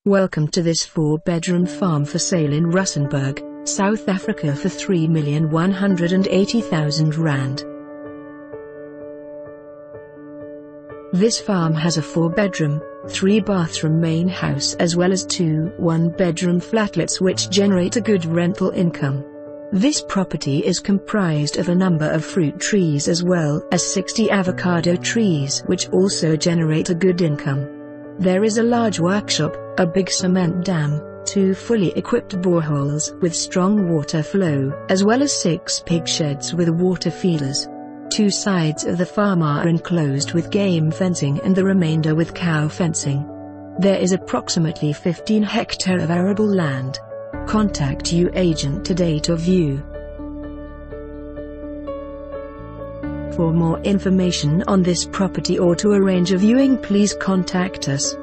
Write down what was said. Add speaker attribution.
Speaker 1: Welcome to this 4-bedroom farm for sale in Rustenburg, South Africa for R3,180,000. This farm has a 4-bedroom, 3-bathroom main house as well as 2 1-bedroom flatlets which generate a good rental income. This property is comprised of a number of fruit trees as well as 60 avocado trees which also generate a good income. There is a large workshop, a big cement dam, 2 fully equipped boreholes with strong water flow, as well as 6 pig sheds with water feeders. 2 sides of the farm are enclosed with game fencing and the remainder with cow fencing. There is approximately 15 hectares of arable land. Contact your agent today to view. For more information on this property or to arrange a viewing, please contact us.